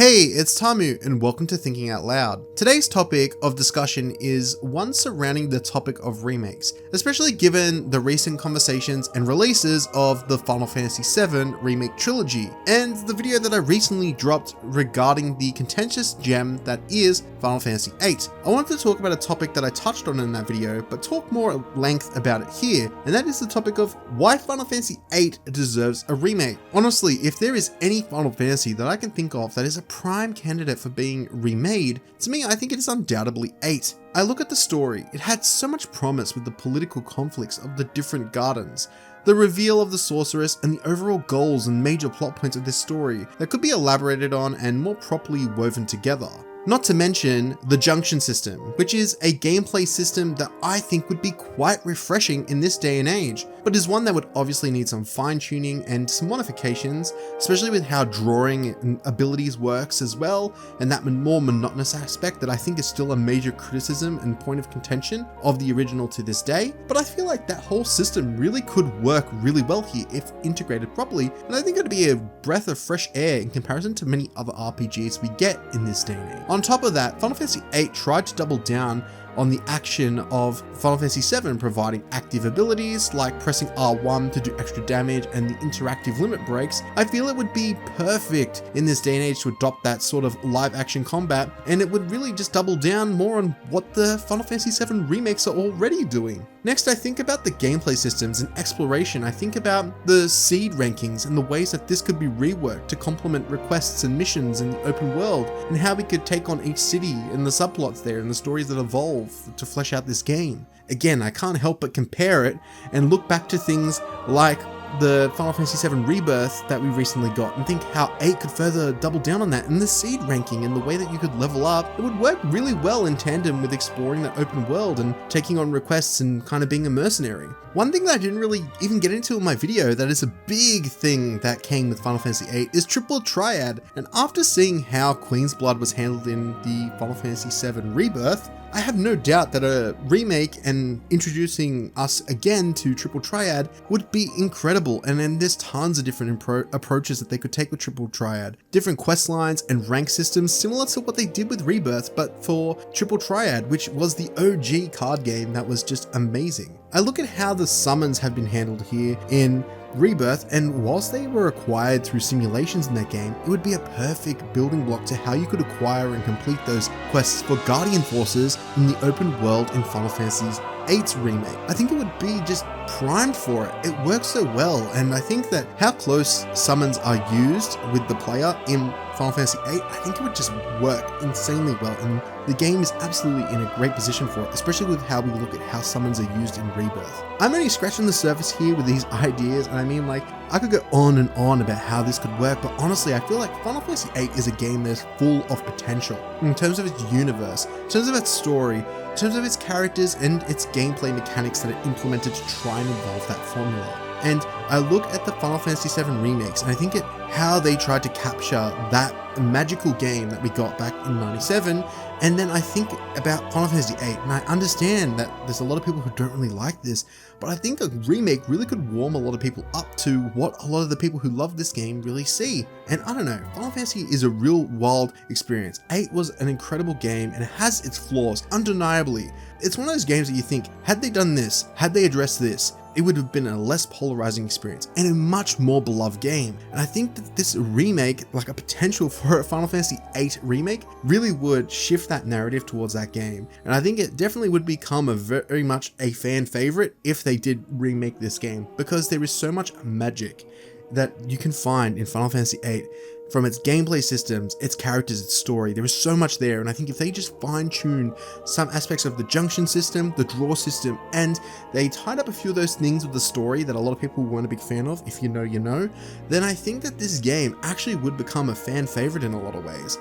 Hey, it's Tamu and welcome to Thinking Out Loud. Today's topic of discussion is one surrounding the topic of remakes, especially given the recent conversations and releases of the Final Fantasy VII Remake trilogy, and the video that I recently dropped regarding the contentious gem that is Final Fantasy VIII. I wanted to talk about a topic that I touched on in that video, but talk more at length about it here, and that is the topic of why Final Fantasy VIII deserves a remake. Honestly, if there is any Final Fantasy that I can think of that is a prime candidate for being remade, to me I think it is undoubtedly 8. I look at the story, it had so much promise with the political conflicts of the different gardens, the reveal of the sorceress, and the overall goals and major plot points of this story that could be elaborated on and more properly woven together. Not to mention the junction system, which is a gameplay system that I think would be quite refreshing in this day and age, but is one that would obviously need some fine tuning and some modifications, especially with how drawing abilities works as well, and that more monotonous aspect that I think is still a major criticism and point of contention of the original to this day. But I feel like that whole system really could work really well here if integrated properly, and I think it'd be a breath of fresh air in comparison to many other RPGs we get in this day and age. On top of that, Final Fantasy VIII tried to double down on the action of Final Fantasy VII, providing active abilities like pressing R1 to do extra damage and the interactive limit breaks. I feel it would be perfect in this day and age to adopt that sort of live action combat, and it would really just double down more on what the Final Fantasy VII remakes are already doing. Next, I think about the gameplay systems and exploration. I think about the seed rankings and the ways that this could be reworked to complement requests and missions in the open world, and how we could take on each city and the subplots there and the stories that evolve to flesh out this game. Again, I can't help but compare it and look back to things like the Final Fantasy VII Rebirth that we recently got and think how 8 could further double down on that, and the seed ranking and the way that you could level up. It would work really well in tandem with exploring that open world and taking on requests and kind of being a mercenary. One thing that I didn't really even get into in my video that is a big thing that came with Final Fantasy VIII is triple triad, and after seeing how Queen's Blood was handled in the Final Fantasy VII Rebirth, I have no doubt that a remake and introducing us again to triple triad would be incredible, and then there's tons of different approaches that they could take with triple triad. Different quest lines and rank systems similar to what they did with Rebirth, but for triple triad, which was the OG card game that was just amazing. I look at how the summons have been handled here in Rebirth, and whilst they were acquired through simulations in that game, it would be a perfect building block to how you could acquire and complete those quests for Guardian Forces in the open world in Final Fantasy VIII's remake. I think it would be just primed for it. It works so well, and I think that how close summons are used with the player in Final Fantasy VIII, I think it would just work insanely well, and the game is absolutely in a great position for it, especially with how we look at how summons are used in Rebirth. I'm only scratching the surface here with these ideas, and I mean, like, I could go on and on about how this could work, but honestly, I feel like Final Fantasy VIII is a game that's full of potential in terms of its universe, in terms of its story, in terms of its characters, and its gameplay mechanics that it implemented to try and evolve that formula. And I look at the Final Fantasy VII remakes, and I think at how they tried to capture that magical game that we got back in '97, and then I think about Final Fantasy VIII, and I understand that there's a lot of people who don't really like this, but I think a remake really could warm a lot of people up to what a lot of the people who love this game really see. And I don't know, Final Fantasy is a real wild experience. 8 was an incredible game, and it has its flaws, undeniably. It's one of those games that you think, had they done this, had they addressed this, it would have been a less polarizing experience and a much more beloved game. And I think that this remake, like a potential for a Final Fantasy VIII remake, really would shift that narrative towards that game. And I think it definitely would become a very much a fan favorite if they did remake this game, because there is so much magic that you can find in Final Fantasy VIII. From its gameplay systems, its characters, its story, there is so much there, and I think if they just fine-tune some aspects of the junction system, the draw system, and they tied up a few of those things with the story that a lot of people weren't a big fan of, if you know you know, then I think that this game actually would become a fan favorite in a lot of ways.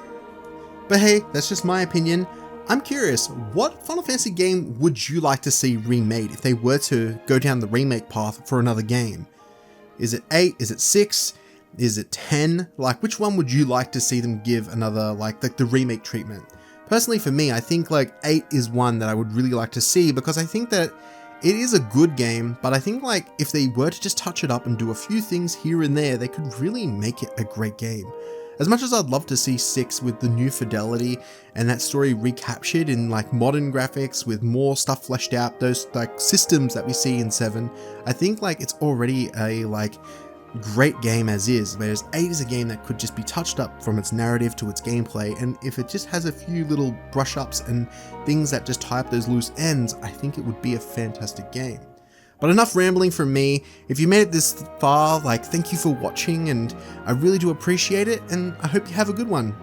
But hey, that's just my opinion. I'm curious, what Final Fantasy game would you like to see remade if they were to go down the remake path for another game? Is it 8? Is it 6? Is it 10? Like, which one would you like to see them give another, like the remake treatment? Personally, for me, I think like 8 is one that I would really like to see, because I think that it is a good game, but I think like if they were to just touch it up and do a few things here and there, they could really make it a great game. As much as I'd love to see 6 with the new fidelity and that story recaptured in like modern graphics with more stuff fleshed out, those like systems that we see in 7, I think like it's already a like great game as is, whereas 8 is a game that could just be touched up from its narrative to its gameplay, and if it just has a few little brush ups and things that just tie up those loose ends, I think it would be a fantastic game. But enough rambling from me. If you made it this far, like, thank you for watching, and I really do appreciate it, and I hope you have a good one.